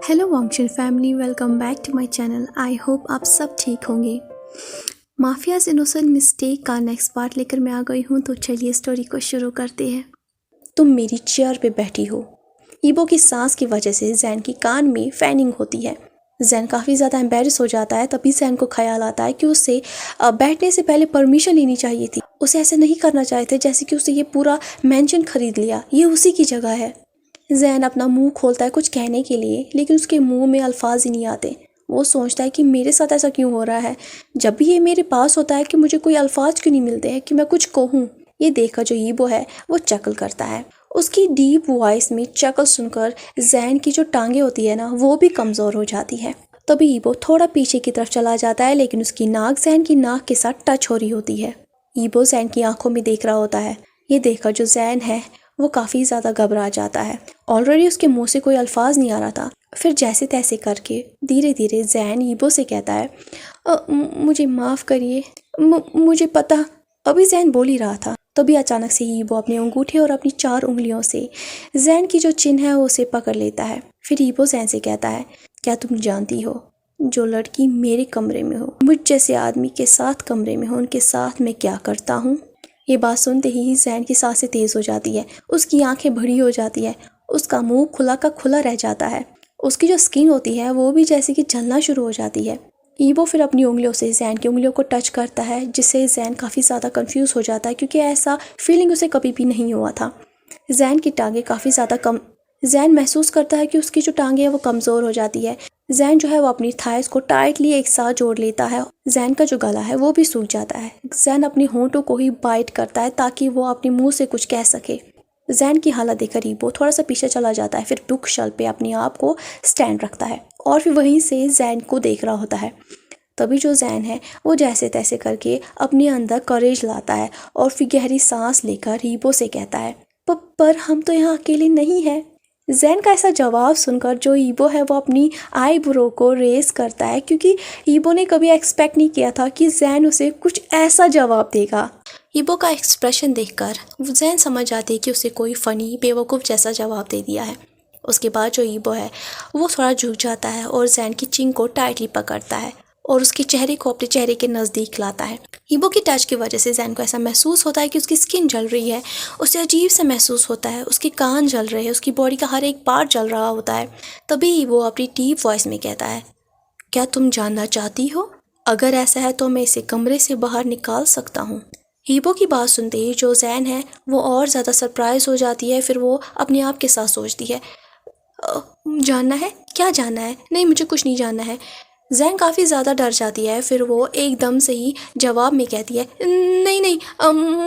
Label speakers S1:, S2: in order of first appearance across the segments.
S1: Hello वॉन्गशन family, welcome back to my channel. I hope आप सब ठीक होंगे। माफियाज इनोसेंट मिस्टेक का नेक्स्ट पार्ट लेकर मैं आ गई हूँ, तो चलिए स्टोरी को शुरू करते हैं। तुम मेरी चेयर पे बैठी हो। ईबो की सांस की वजह से जैन की कान में फैनिंग होती है। जैन काफ़ी ज़्यादा एम्बेरस हो जाता है। तभी जैन को ख्याल आता है कि उसे बैठने से पहले परमिशन लेनी चाहिए थी। उसे ऐसे नहीं करना चाहिए थे जैसे कि उसे ये पूरा मेंशन खरीद लिया, ये उसी की जगह है। जैन अपना मुंह खोलता है कुछ कहने के लिए, लेकिन उसके मुंह में अल्फाज ही नहीं आते। वो सोचता है कि मेरे साथ ऐसा क्यों हो रहा है। जब भी ये मेरे पास होता है कि मुझे कोई अल्फाज क्यों नहीं मिलते हैं कि मैं कुछ कहूँ। ये देखकर जो ईबो है वो चकल करता है। उसकी डीप वॉइस में चकल सुनकर जैन की जो टांगे होती है ना, वो भी कमज़ोर हो जाती है। तभी ईबो थोड़ा पीछे की तरफ चला जाता है, लेकिन उसकी नाक जैन की नाक के साथ टच हो रही होती है। ईबो जैन की आंखों में देख रहा होता है। ये देखकर जो जैन है वो काफ़ी ज़्यादा घबरा जाता है। ऑलरेडी उसके मुंह से कोई अल्फाज नहीं आ रहा था। फिर जैसे तैसे करके धीरे धीरे जैन ईबो से कहता है, मुझे माफ़ करिए, मुझे पता। अभी जैन बोल ही रहा था, तभी अचानक से ईबो अपने अंगूठे और अपनी 4 उंगलियों से जैन की जो चिन्ह है उसे पकड़ लेता है। फिर ईबो जैन से कहता है, क्या तुम जानती हो, जो लड़की मेरे कमरे में हो, मुझ जैसे आदमी के साथ कमरे में हो, उनके साथ मैं क्या करता हूँ। ये बात सुनते ही जैन की सांसें तेज़ हो जाती है। उसकी आंखें बड़ी हो जाती है। उसका मुंह खुला का खुला रह जाता है। उसकी जो स्किन होती है वो भी जैसे कि जलना शुरू हो जाती है। ईबो फिर अपनी उंगलियों से जैन की उंगलियों को टच करता है, जिससे जैन काफ़ी ज़्यादा कंफ्यूज हो जाता है, क्योंकि ऐसा फीलिंग उसे कभी भी नहीं हुआ था। जैन की टांगें काफ़ी ज़्यादा कम जैन महसूस करता है कि उसकी जो टांगें हैं वो कमज़ोर हो जाती है। जैन जो है वो अपनी थाइस को टाइटली एक साथ जोड़ लेता है। जैन का जो गला है वो भी सूख जाता है। जैन अपनी होंठों को ही बाइट करता है ताकि वो अपने मुंह से कुछ कह सके। जैन की हालत देखकर ईबो थोड़ा सा पीछे चला जाता है, फिर बुक शेल्फ पे अपने आप को स्टैंड रखता है और फिर वहीं से जैन को देख रहा होता है। तभी जो जैन है वो जैसे तैसे करके अपने अंदर करेज लाता है और फिर गहरी सांस लेकर ईबो से कहता है, पर हम तो यहाँ अकेले नहीं हैं। जैन का ऐसा जवाब सुनकर जो ईबो है वो अपनी आईब्रो को रेस करता है, क्योंकि ईबो ने कभी एक्सपेक्ट नहीं किया था कि जैन उसे कुछ ऐसा जवाब देगा। ईबो का एक्सप्रेशन देखकर जैन समझ जाती है कि उसे कोई फ़नी बेवकूफ़ जैसा जवाब दे दिया है। उसके बाद जो ईबो है वो थोड़ा झुक जाता है और जैन की चिंग को टाइटली पकड़ता है और उसके चेहरे को अपने चेहरे के नज़दीक लाता है। ईबो की टच की वजह से जैन को ऐसा महसूस होता है कि उसकी स्किन जल रही है। उसे अजीब सा महसूस होता है, उसके कान जल रहे हैं, उसकी बॉडी का हर एक पार्ट जल रहा होता है। तभी ईबो अपनी डीप वॉइस में कहता है, क्या तुम जानना चाहती हो? अगर ऐसा है तो मैं इसे कमरे से बाहर निकाल सकता हूँ। ईबो की बात सुनते ही जो जैन है वो और ज़्यादा सरप्राइज हो जाती है। फिर वो अपने आप के साथ सोचती है, जानना है? क्या जानना है? नहीं, मुझे कुछ नहीं जानना है। जैन काफ़ी ज़्यादा डर जाती है। फिर वो एकदम से ही जवाब में कहती है, नहीं नहीं,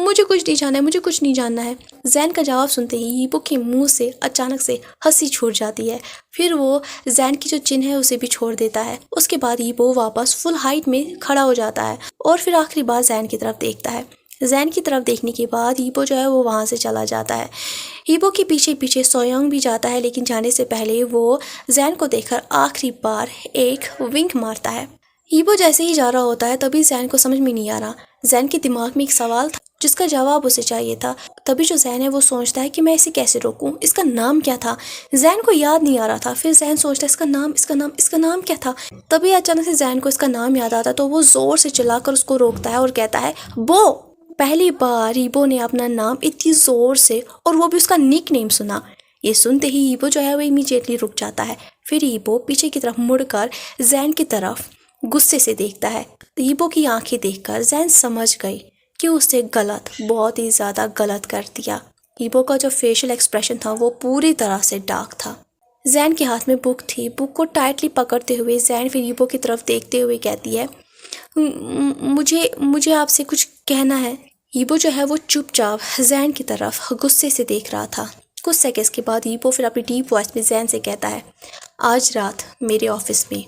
S1: मुझे कुछ नहीं जानना है, मुझे कुछ नहीं जानना है। जैन का जवाब सुनते ही ईबो के मुंह से अचानक से हंसी छूट जाती है। फिर वो जैन की जो चिन्ह है उसे भी छोड़ देता है। उसके बाद ईबो वापस फुल हाइट में खड़ा हो जाता है और फिर आखिरी बार जैन की तरफ देखता है। जैन की तरफ देखने के बाद ईबो जो है वो वहाँ से चला जाता है। ईबो के पीछे पीछे सोयोंग भी जाता है, लेकिन जाने से पहले वो जैन को देखकर आखिरी बार एक विंक मारता है। ईबो जैसे ही जा रहा होता है तभी जैन को समझ में नहीं आ रहा। जैन के दिमाग में एक सवाल था जिसका जवाब उसे चाहिए था। तभी जो जैन है वो सोचता है कि मैं इसे कैसे रोकूं, इसका नाम क्या था। जैन को याद नहीं आ रहा था। फिर जैन सोचता है इसका नाम क्या था। तभी अचानक से जैन को इसका नाम याद आता है, तो वो जोर से चिल्लाकर उसको रोकता है और कहता है, बो। पहली बार ईबो ने अपना नाम इतनी ज़ोर से, और वो भी उसका निक नेम सुना। ये सुनते ही ईबो जो है वो इमीडिएटली रुक जाता है। फिर ईबो पीछे की तरफ मुड़कर जैन की तरफ गुस्से से देखता है। ईबो की आंखें देखकर जैन समझ गई कि उससे बहुत ही ज़्यादा गलत कर दिया। ईबो का जो फेशियल एक्सप्रेशन था वो पूरी तरह से डार्क था। जैन के हाथ में बुक थी। बुक को टाइटली पकड़ते हुए जैन फिर ईबो की तरफ देखते हुए कहती है, मुझे आपसे कुछ कहना है। ईबो जो है वो चुपचाप जैन की तरफ गुस्से से देख रहा था। कुछ सेकंड्स के बाद ईबो फिर अपनी डीप वॉइस में जैन से कहता है, आज रात मेरे ऑफिस में।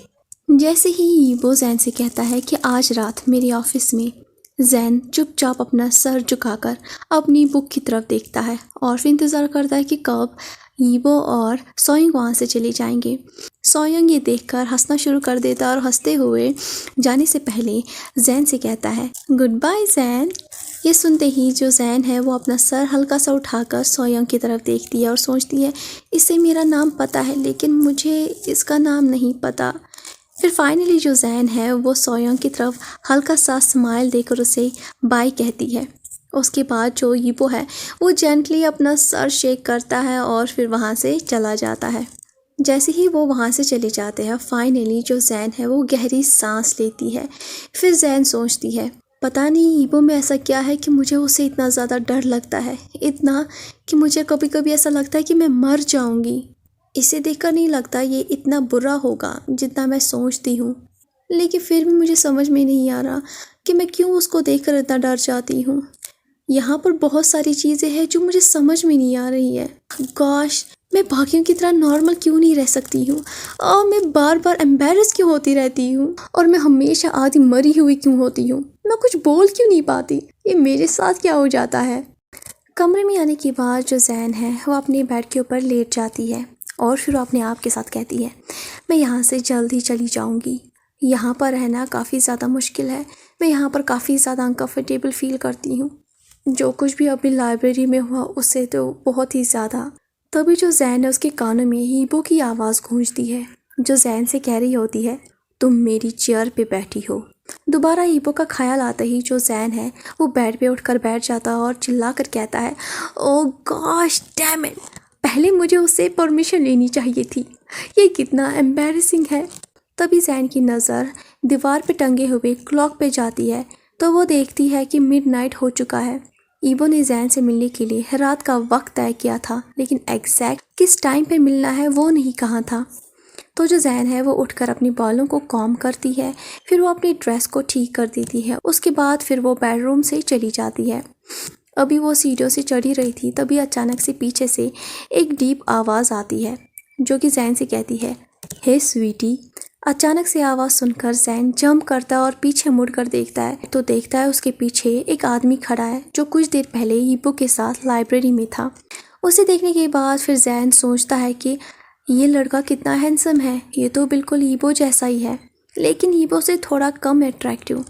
S1: जैसे ही ईबो जैन से कहता है कि आज रात मेरे ऑफिस में, जैन चुपचाप अपना सर झुकाकर अपनी बुक की तरफ देखता है और फिर इंतज़ार करता है कि कब ईबो और सोयोंग वहाँ से चले जाएंगे। सोयोंग ये देखकर हंसना शुरू कर देता है और हंसते हुए जाने से पहले जैन से कहता है, गुड बाय जैन। ये सुनते ही जो जैन है वो अपना सर हल्का सा उठाकर सोयोंग की तरफ देखती है और सोचती है इसे मेरा नाम पता है लेकिन मुझे इसका नाम नहीं पता। फिर फाइनली जो जैन है वो सोयोंग की तरफ हल्का सा स्माइल देकर उसे बाय कहती है। उसके बाद जो यीबो है वो जेंटली अपना सर शेक करता है और फिर वहाँ से चला जाता है। जैसे ही वो वहाँ से चले जाते हैं फाइनली जो जैन है वो गहरी सांस लेती है। फिर जैन सोचती है पता नहीं यीबो में ऐसा क्या है कि मुझे उसे इतना ज़्यादा डर लगता है, इतना कि मुझे कभी कभी ऐसा लगता है कि मैं मर जाऊँगी। इसे देखकर नहीं लगता ये इतना बुरा होगा जितना मैं सोचती हूँ, लेकिन फिर भी मुझे समझ में नहीं आ रहा कि मैं क्यों उसको देखकर इतना डर जाती हूँ। यहाँ पर बहुत सारी चीज़ें हैं जो मुझे समझ में नहीं आ रही है। गॉश, मैं बाकियों की तरह नॉर्मल क्यों नहीं रह सकती हूँ और मैं बार बार एम्बेरस क्यों होती रहती हूँ और मैं हमेशा आधी मरी हुई क्यों होती हूँ, मैं कुछ बोल क्यों नहीं पाती, ये मेरे साथ क्या हो जाता है। कमरे में आने के बाद जो जैन है वो अपने बेड के ऊपर लेट जाती है और फिर वो अपने आप के साथ कहती है मैं यहाँ से जल्दी चली जाऊँगी, यहाँ पर रहना काफ़ी ज़्यादा मुश्किल है, मैं यहाँ पर काफ़ी ज़्यादा अनकम्फर्टेबल फील करती हूँ। जो कुछ भी अभी लाइब्रेरी में हुआ उससे तो बहुत ही ज़्यादा। तभी जो जैन है उसके कानों में यीबो की आवाज़ गूंजती है जो जैन से कह रही होती है तुम मेरी चेयर पे बैठी हो। दोबारा यीबो का ख्याल आता ही जो जैन है वो बेड पे उठकर बैठ जाता है और चिल्ला कर कहता है ओ गॉश डैम इट, पहले मुझे उससे परमिशन लेनी चाहिए थी, ये कितना एम्बैरेसिंग है। तभी जैन की नज़र दीवार पे टंगे हुए क्लॉक पे जाती है तो वो देखती है कि मिडनाइट हो चुका है। यीबो ने जैन से मिलने के लिए रात का वक्त तय किया था लेकिन एग्जैक्ट किस टाइम पे मिलना है वो नहीं कहा था। तो जो जैन है वो उठकर अपनी बालों को कॉम्ब करती है, फिर वो अपनी ड्रेस को ठीक कर देती है। उसके बाद फिर वो बेडरूम से चली जाती है। अभी वो सीढ़ियों से चढ़ी रही थी तभी अचानक से पीछे से एक डीप आवाज़ आती है जो कि जैन से कहती है हे स्वीटी। अचानक से आवाज़ सुनकर जैन जंप करता है और पीछे मुड़कर देखता है तो देखता है उसके पीछे एक आदमी खड़ा है जो कुछ देर पहले यीबो के साथ लाइब्रेरी में था। उसे देखने के बाद फिर जैन सोचता है कि ये लड़का कितना हैंडसम है, ये तो बिल्कुल यीबो जैसा ही है लेकिन यीबो से थोड़ा कम अट्रैक्टिव।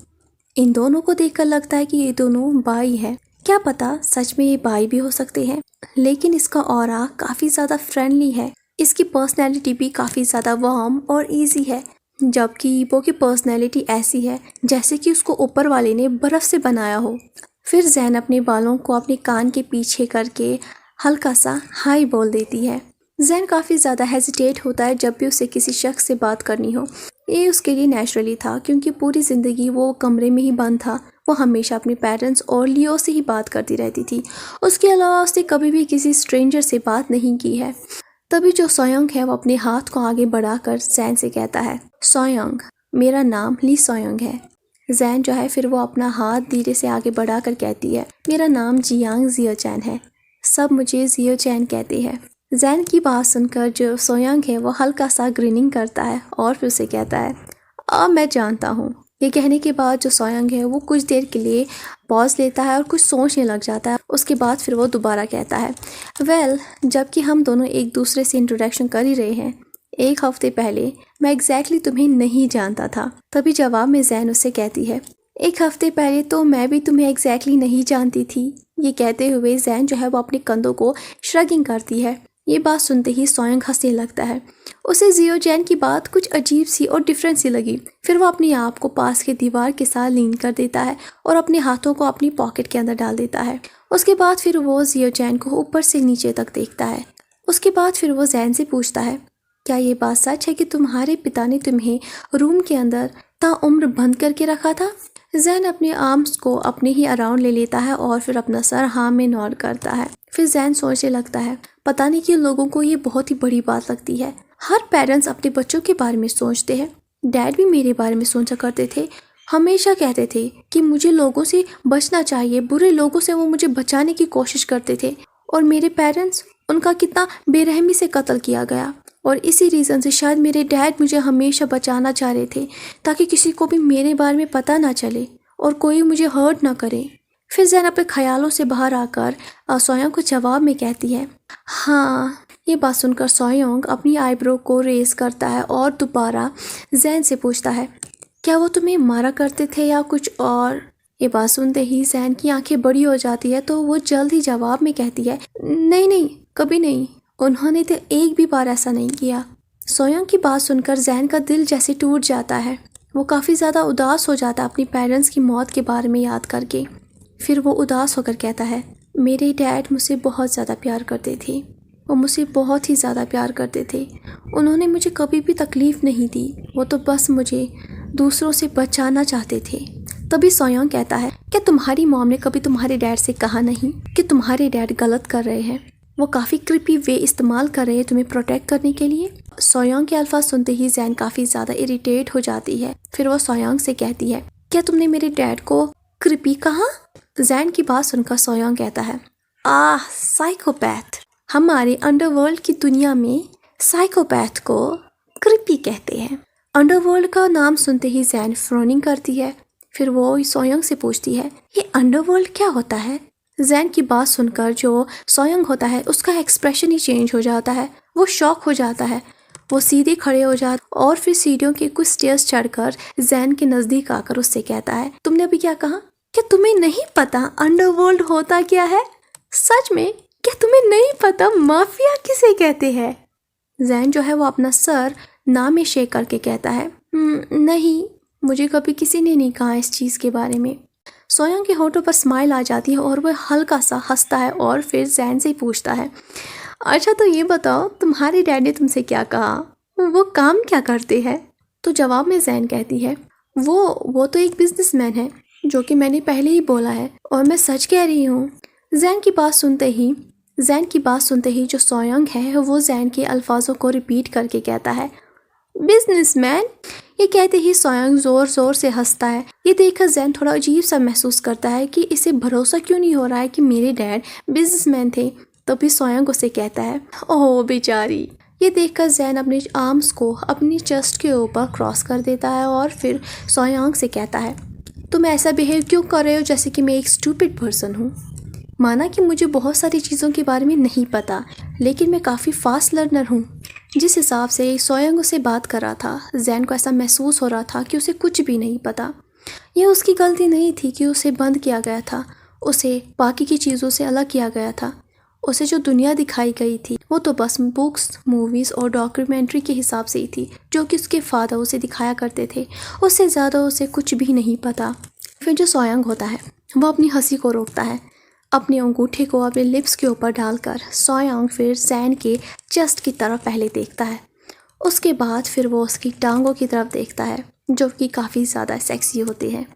S1: इन दोनों को देखकर लगता है कि ये दोनों भाई है, क्या पता सच में ये भाई भी हो सकते हैं। लेकिन इसका ऑरा काफ़ी ज़्यादा फ्रेंडली है, इसकी पर्सनैलिटी भी काफ़ी ज़्यादा वार्म और इजी है, जबकि यीबो की पर्सनैलिटी ऐसी है जैसे कि उसको ऊपर वाले ने बर्फ़ से बनाया हो। फिर जैन अपने बालों को अपने कान के पीछे करके हल्का सा हाई बोल देती है। जैन काफ़ी ज़्यादा हेजिटेट होता है जब भी उसे किसी शख्स से बात करनी हो। ये उसके लिए नेचुरली था क्योंकि पूरी ज़िंदगी वो कमरे में ही बंद था। वो हमेशा अपने पेरेंट्स और लियो से ही बात करती रहती थी, उसके अलावा उसने कभी भी किसी स्ट्रेंजर से बात नहीं की है। तभी जो सोयोंग है वो अपने हाथ को आगे बढ़ाकर जैन से कहता है सोयोंग, मेरा नाम ली सोयोंग है। जैन जो है फिर वो अपना हाथ धीरे से आगे बढ़ाकर कहती है मेरा नाम जियांग जियोचैन है, सब मुझे जियोचैन कहते हैं। जैन की बात सुनकर जो सोयोंग है वो हल्का सा ग्रीनिंग करता है और फिर उसे कहता है मैं जानता हूँ। ये कहने के बाद जो सोयोंग है वो कुछ देर के लिए पॉज लेता है और कुछ सोचने लग जाता है। उसके बाद फिर वो दोबारा कहता है वेल, जबकि हम दोनों एक दूसरे से इंट्रोडक्शन कर ही रहे हैं, एक हफ्ते पहले मैं एग्जैक्टली तुम्हें नहीं जानता था। तभी जवाब में जैन उससे कहती है एक हफ्ते पहले तो मैं भी तुम्हें एग्जैक्टली नहीं जानती थी। ये कहते हुए जैन जो है वो अपने कंधों को श्रगिंग करती है। ये बात सुनते ही सोयोंग हंसने लगता है। उसे जियोचैन की बात कुछ अजीब सी और डिफरेंट सी लगी। फिर वो अपने आप को पास के दीवार के साथ लीन कर देता है और अपने हाथों को अपनी पॉकेट के अंदर डाल देता है। उसके बाद फिर वो जियोचैन को ऊपर से नीचे तक देखता है। उसके बाद फिर वो जैन से पूछता है क्या ये बात सच है कि तुम्हारे पिता ने तुम्हें रूम के अंदर ताउम्र बंद करके रखा था? जैन अपने आर्म्स को अपने ही अराउंड ले लेता है और फिर अपना सर हाँ में नॉड करता है। फिर जैन सोचने लगता है पता नहीं क्यों लोगों को ये बहुत ही बड़ी बात लगती है। हर पेरेंट्स अपने बच्चों के बारे में सोचते हैं। डैड भी मेरे बारे में सोचा करते थे, हमेशा कहते थे कि मुझे लोगों से बचना चाहिए, बुरे लोगों से वो मुझे बचाने की कोशिश करते थे। और मेरे पेरेंट्स, उनका कितना बेरहमी से कत्ल किया गया और इसी रीज़न से शायद मेरे डैड मुझे हमेशा बचाना चाह रहे थे ताकि किसी को भी मेरे बारे में पता ना चले और कोई मुझे हर्ट ना करे। फिर जैन अपने ख्यालों से बाहर आकर सोयोंग को जवाब में कहती है हाँ। ये बात सुनकर सोयोंग अपनी आईब्रो को रेज करता है और दोबारा जैन से पूछता है क्या वो तुम्हें मारा करते थे या कुछ और? ये बात सुनते ही जैन की आंखें बड़ी हो जाती है, तो वो जल्द ही जवाब में कहती है, नहीं नहीं, कभी नहीं, उन्होंने तो एक भी बार ऐसा नहीं किया। सोयोंग की बात सुनकर जैन का दिल जैसे टूट जाता है। वो काफ़ी ज़्यादा उदास हो जाता है अपनी पेरेंट्स की मौत के बारे में याद करके। फिर वो उदास होकर कहता है, मेरे डैड मुझसे बहुत ज़्यादा प्यार करते थे, वो मुझसे बहुत ही ज़्यादा प्यार करते थे। उन्होंने मुझे कभी भी तकलीफ़ नहीं दी, वो तो बस मुझे दूसरों से बचाना चाहते थे। तभी सोयोंग कहता है, क्या तुम्हारी मॉम ने कभी तुम्हारे डैड से कहा नहीं कि तुम्हारे डैड गलत कर रहे हैं? वो काफ़ी क्रिपी वे इस्तेमाल कर रहे हैं तुम्हें प्रोटेक्ट करने के लिए। सोयोंग के अल्फाज सुनते ही जैन काफ़ी ज़्यादा इरिटेट हो जाती है। फिर वो सोयोंग से कहती है, क्या तुमने मेरे डैड को क्रिपी कहा? जैन की बात सुनकर सोयोंग कहता है, साइकोपैथ। हमारे अंडरवर्ल्ड की दुनिया में साइकोपैथ को क्रिपी कहते हैं। अंडरवर्ल्ड का नाम सुनते ही जैन फ्रोनिंग करती है। फिर वो सोयोंग से पूछती है, ये अंडरवर्ल्ड क्या होता है? जैन की बात सुनकर जो सोयोंग होता है उसका एक्सप्रेशन ही चेंज हो जाता है। वो शॉक हो जाता है। वो सीधे खड़े हो जाता और फिर सीढ़ियों के कुछ स्टेयर्स चढ़कर जैन के नज़दीक आकर उससे कहता है, तुमने अभी क्या कहा? क्या तुम्हें नहीं पता अंडरवर्ल्ड होता क्या है? सच में क्या तुम्हें नहीं पता माफिया किसे कहते हैं? जैन जो है वो अपना सर ना में शेक करके कहता है, नहीं, मुझे कभी किसी ने नहीं कहा इस चीज़ के बारे में। सोयोंग के होठों पर स्माइल आ जाती है और वह हल्का सा हंसता है और फिर जैन से पूछता है, अच्छा तो ये बताओ तुम्हारे डैड ने तुमसे क्या कहा? वो काम क्या करते हैं? तो जवाब में जैन कहती है, वो तो एक बिजनेसमैन है, जो कि मैंने पहले ही बोला है और मैं सच कह रही हूँ। जैन की बात सुनते ही जो सोयोंग है वो जैन के अल्फाजों को रिपीट करके कहता है, बिजनेसमैन। ये कहते ही सोयोंग जोर जोर से हंसता है। ये देखकर जैन थोड़ा अजीब सा महसूस करता है कि इसे भरोसा क्यों नहीं हो रहा है कि मेरे डैड बिजनेसमैन थे। तभी सोयोंग उसे कहता है, ओह बेचारी। ये देखकर जैन अपने आर्म्स को अपनी चेस्ट के ऊपर क्रॉस कर देता है और फिर सोयोंग से कहता है, तुम ऐसा बिहेव क्यों कर रहे हो जैसे कि मैं एक स्टूपिड पर्सन हूँ? माना कि मुझे बहुत सारी चीज़ों के बारे में नहीं पता, लेकिन मैं काफ़ी फास्ट लर्नर हूँ। जिस हिसाब से सोयोंग उसे बात कर रहा था, जैन को ऐसा महसूस हो रहा था कि उसे कुछ भी नहीं पता। यह उसकी गलती नहीं थी कि उसे बंद किया गया था, उसे बाकी की चीज़ों से अलग किया गया था। उसे जो दुनिया दिखाई गई थी वो तो बस बुक्स, मूवीज़ और डॉक्यूमेंट्री के हिसाब से ही थी, जो कि उसके फादर उसे दिखाया करते थे। उससे ज़्यादा उसे कुछ भी नहीं पता। फिर जो सोयोंग होता है वो अपनी हंसी को रोकता है। अपने अंगूठे को अपने लिप्स के ऊपर डालकर सोयोंग फिर जैन के चेस्ट की तरफ पहले देखता है। उसके बाद फिर वो उसकी टांगों की तरफ देखता है, जो कि काफ़ी ज़्यादा सेक्सी होती है।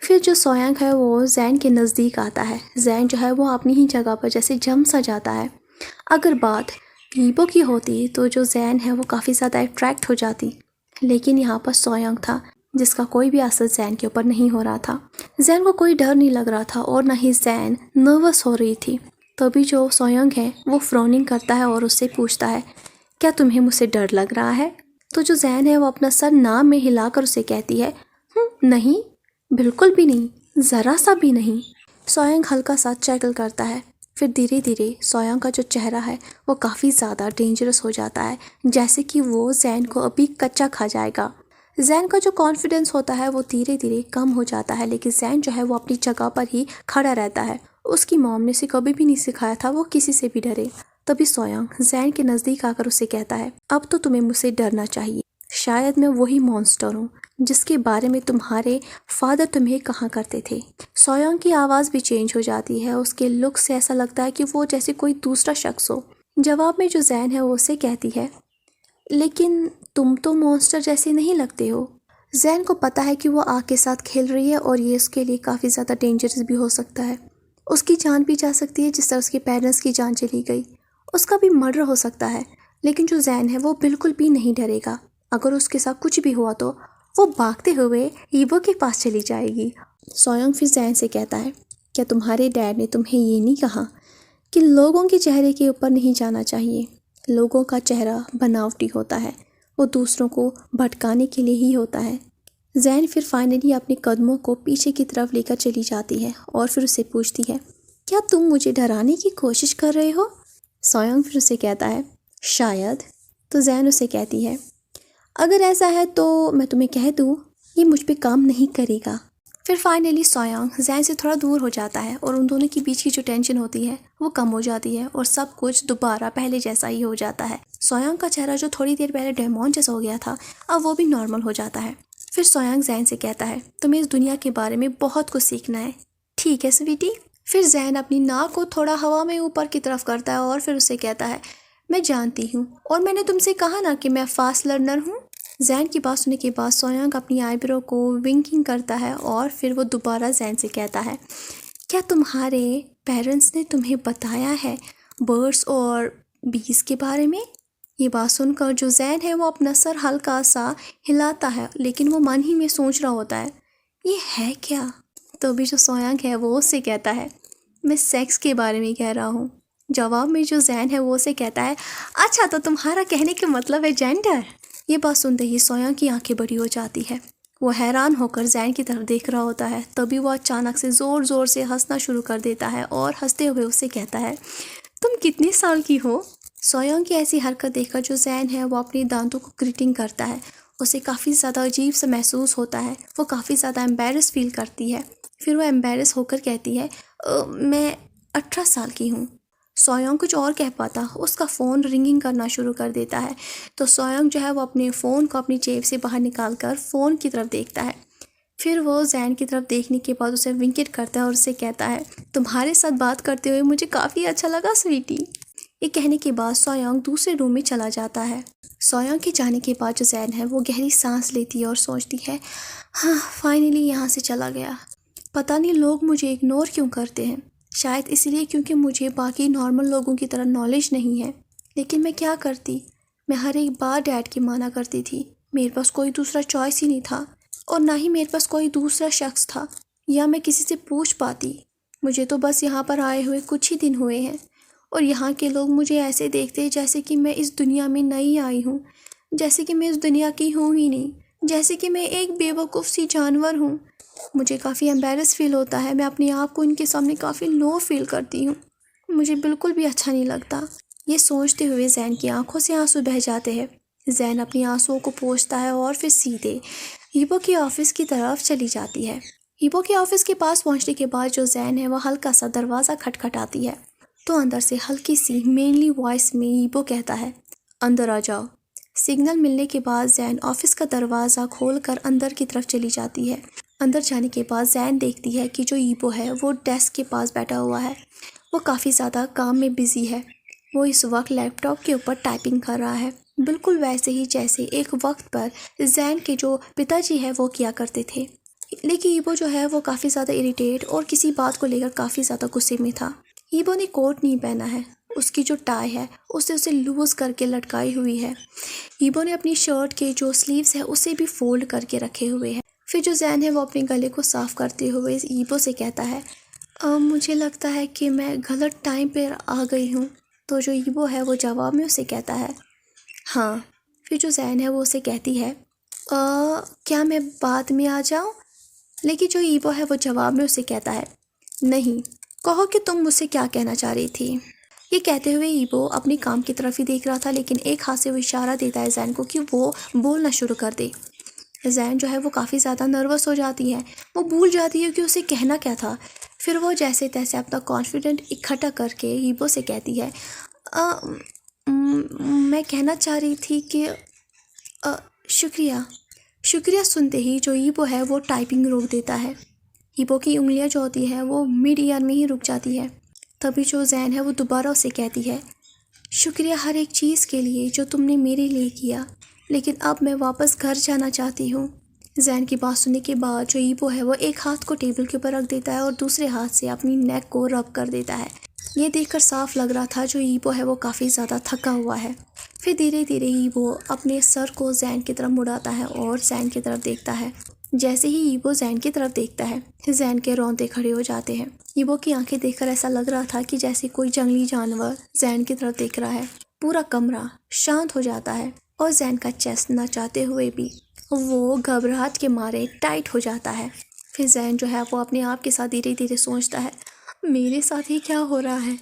S1: फिर जो सोयोंग है वो जैन के नज़दीक आता है। जैन जो है वो अपनी ही जगह पर जैसे जम सा जाता है। अगर बात ईबो की होती तो जो जैन है वो काफ़ी ज़्यादा अट्रैक्ट हो जाती, लेकिन यहाँ पर सोयोंग था जिसका कोई भी असर जैन के ऊपर नहीं हो रहा था। जैन को कोई डर नहीं लग रहा था और ना ही जैन नर्वस हो रही थी। तभी जो सोयोंग है वो फ्रोनिंग करता है और उससे पूछता है, क्या तुम्हें मुझसे डर लग रहा है? तो जो जैन है वो अपना सर ना में हिलाकर उसे कहती है, नहीं, बिल्कुल भी नहीं, ज़रा सा भी नहीं। सोयोंग हल्का सा चैकल करता है। फिर धीरे धीरे सोयोंग का जो चेहरा है वो काफ़ी ज़्यादा डेंजरस हो जाता है, जैसे कि वो जैन को अभी कच्चा खा जाएगा। जैन का जो कॉन्फिडेंस होता है वो धीरे धीरे कम हो जाता है, लेकिन जैन जो है वो अपनी जगह पर ही खड़ा रहता है। उसकी मॉम ने उसे कभी भी नहीं सिखाया था वो किसी से भी डरे। तभी सोयोंग जैन के नज़दीक आकर उसे कहता है, अब तो तुम्हें मुझसे डरना चाहिए। शायद मैं वही मॉन्स्टर हूँ जिसके बारे में तुम्हारे फादर तुम्हें कहा करते थे। सोयोंग की आवाज़ भी चेंज हो जाती है। उसके लुक से ऐसा लगता है कि वो जैसे कोई दूसरा शख्स हो। जवाब में जो जैन है वो उसे कहती है, लेकिन तुम तो मॉन्स्टर जैसे नहीं लगते हो। जैन को पता है कि वो आग के साथ खेल रही है और ये उसके लिए काफ़ी ज़्यादा डेंजरस भी हो सकता है। उसकी जान भी जा सकती है जिस तरह उसके पेरेंट्स की जान चली गई। उसका भी मर्डर हो सकता है, लेकिन जो जैन है वो बिल्कुल भी नहीं डरेगा। अगर उसके साथ कुछ भी हुआ तो वो भागते हुए ईबो के पास चली जाएगी। सोयोंग फिर जैन से कहता है, क्या तुम्हारे डैड ने तुम्हें ये नहीं कहा कि लोगों के चेहरे के ऊपर नहीं जाना चाहिए? लोगों का चेहरा बनावटी होता है, वो दूसरों को भटकाने के लिए ही होता है। जैन फिर फाइनली अपने कदमों को पीछे की तरफ लेकर चली जाती है और फिर उसे पूछती है, क्या तुम मुझे डराने की कोशिश कर रहे हो? सोयोंग फिर उसे कहता है, शायद। तो जैन उसे कहती है, अगर ऐसा है तो मैं तुम्हें कह दूँ, ये मुझ पे काम नहीं करेगा। फिर फाइनली सोयांग जैन से थोड़ा दूर हो जाता है और उन दोनों के बीच की जो टेंशन होती है वो कम हो जाती है और सब कुछ दोबारा पहले जैसा ही हो जाता है। सोयांग का चेहरा जो थोड़ी देर पहले डेमोन जैसा हो गया था अब वो भी नॉर्मल हो जाता है। फिर सोयांग जैन से कहता है तुम्हें इस दुनिया के बारे में बहुत कुछ सीखना है, ठीक है स्वीटी। फिर जैन अपनी नाक को थोड़ा हवा में ऊपर की तरफ करता है और फिर उसे कहता है मैं जानती हूँ और मैंने तुमसे कहा ना कि मैं फास्ट लर्नर हूँ। जैन की बात सुनने के बाद सोयांग अपनी आईब्रो को विंकिंग करता है और फिर वो दोबारा जैन से कहता है क्या तुम्हारे पेरेंट्स ने तुम्हें बताया है बर्ड्स और बीज के बारे में। ये बात सुनकर जो जैन है वो अपना सर हल्का सा हिलाता है लेकिन वो मन ही में सोच रहा होता है ये है क्या। तो भी जो सोयांग है वो उससे कहता है मैं सेक्स के बारे में कह रहा हूँ। जवाब में जो जैन है वो उसे कहता है अच्छा तो तुम्हारा कहने का मतलब है जेंडर। ये बात सुनते ही सोयांग की आंखें बड़ी हो जाती है। वो हैरान होकर जैन की तरफ देख रहा होता है। तभी वो अचानक से ज़ोर ज़ोर से हंसना शुरू कर देता है और हंसते हुए उससे कहता है तुम कितने साल की हो। सोयांग की ऐसी हरकत देखकर जो जैन है वो अपने दांतों को ग्रिटिंग करता है। उसे काफ़ी ज़्यादा अजीब सा महसूस होता है। वो काफ़ी ज़्यादा एम्बेरस फील करती है। फिर वो एम्बेरस होकर कहती है मैं 18 साल की हूँ। सोयांग कुछ और कह पाता उसका फ़ोन रिंगिंग करना शुरू कर देता है। तो सोयांग जो है वो अपने फ़ोन को अपनी जेब से बाहर निकाल कर फ़ोन की तरफ देखता है। फिर वो जैन की तरफ देखने के बाद उसे विंकेट करता है और उसे कहता है तुम्हारे साथ बात करते हुए मुझे काफ़ी अच्छा लगा स्वीटी। ये कहने के बाद सोयांग दूसरे रूम में चला जाता है। सोयांग के जाने के बाद जो जैन है वो गहरी सांस लेती है और सोचती है हाँ फाइनली यहाँ से चला गया। पता नहीं लोग मुझे इग्नोर क्यों करते हैं, शायद इसलिए क्योंकि मुझे बाकी नॉर्मल लोगों की तरह नॉलेज नहीं है। लेकिन मैं क्या करती, मैं हर एक बार डैड की माना करती थी। मेरे पास कोई दूसरा चॉइस ही नहीं था और ना ही मेरे पास कोई दूसरा शख्स था या मैं किसी से पूछ पाती। मुझे तो बस यहाँ पर आए हुए कुछ ही दिन हुए हैं और यहाँ के लोग मुझे ऐसे देखते हैं जैसे कि मैं इस दुनिया में नई आई हूँ, जैसे कि मैं इस दुनिया की हूँ ही नहीं, जैसे कि मैं एक बेवकूफ़ सी जानवर हूँ। मुझे काफ़ी एम्बेरस फील होता है। मैं अपने आप को इनके सामने काफ़ी लो फील करती हूँ। मुझे बिल्कुल भी अच्छा नहीं लगता। ये सोचते हुए जैन की आंखों से आंसू बह जाते हैं। जैन अपनी आंसुओं को पोंछता है और फिर सीधे हीबो के ऑफिस की तरफ चली जाती है। हीबो के ऑफिस के पास पहुंचने के बाद जो जैन है वह हल्का सा दरवाज़ा खटखटाती है तो अंदर से हल्की सी मेनली वॉइस में हीबो कहता है अंदर आ जाओ। सिग्नल मिलने के बाद जैन ऑफिस का दरवाज़ा खोलकर अंदर की तरफ चली जाती है। अंदर जाने के बाद जैन देखती है कि जो हीबो है वो डेस्क के पास बैठा हुआ है। वो काफ़ी ज़्यादा काम में बिजी है। वो इस वक्त लैपटॉप के ऊपर टाइपिंग कर रहा है, बिल्कुल वैसे ही जैसे एक वक्त पर जैन के जो पिताजी है वो किया करते थे। लेकिन हीबो जो है वो काफ़ी ज़्यादा इरिटेट और किसी बात को लेकर काफ़ी ज़्यादा गुस्से में था। हीबो ने कोट नहीं पहना है, उसकी जो टाई है उसे लूज़ करके लटकाई हुई है। हीबो ने अपनी शर्ट के जो स्लीव्स है उसे भी फोल्ड करके रखे हुए हैं। फिर जो जैन है वो अपने गले को साफ़ करते हुए हीबो से कहता है मुझे लगता है कि मैं गलत टाइम पर आ गई हूँ। तो जो हीबो है वो जवाब में उसे कहता है हाँ। फिर जो जैन है वो उसे कहती है क्या मैं बाद में आ जाऊँ। लेकिन जो हीबो है वो जवाब में उसे कहता है नहीं, कहो कि तुम मुझसे क्या कहना चाह रही थी। ये कहते हुए हीबो अपने काम की तरफ ही देख रहा था लेकिन एक हाथ से वो इशारा देता है जैन को कि वो बोलना शुरू कर दे। जैन जो है वो काफ़ी ज़्यादा नर्वस हो जाती है। वो भूल जाती है कि उसे कहना क्या था। फिर वो जैसे तैसे अपना कॉन्फिडेंट इकट्ठा करके हीबो से कहती है मैं कहना चाह रही थी कि शुक्रिया। सुनते ही जो हीबो है वो टाइपिंग रोक देता है। हीबो की उंगलियां जो होती है वो मिड ईयर में ही रुक जाती है। तभी जो जैन है वो दोबारा उसे कहती है शुक्रिया हर एक चीज़ के लिए जो तुमने मेरे लिए किया, लेकिन अब मैं वापस घर जाना चाहती हूँ। जैन की बात सुनने के बाद जो हीबो है वो एक हाथ को टेबल के ऊपर रख देता है और दूसरे हाथ से अपनी नेक को रब कर देता है। ये देखकर साफ लग रहा था जो हीबो है वो काफ़ी ज़्यादा थका हुआ है। फिर धीरे धीरे हीबो अपने सर को जैन की तरफ मुड़ाता है और जैन की तरफ देखता है। जैसे ही हीबो जैन की तरफ देखता है जैन के रोंगटे खड़े हो जाते हैं। हीबो की आंखें देखकर ऐसा लग रहा था कि जैसे कोई जंगली जानवर जैन की तरफ देख रहा है। पूरा कमरा शांत हो जाता है और जैन का चेस्ट ना चाहते हुए भी वो घबराहट के मारे टाइट हो जाता है। फिर जैन जो है वो अपने आप के साथ धीरे धीरे सोचता है मेरे साथ ही क्या हो रहा है।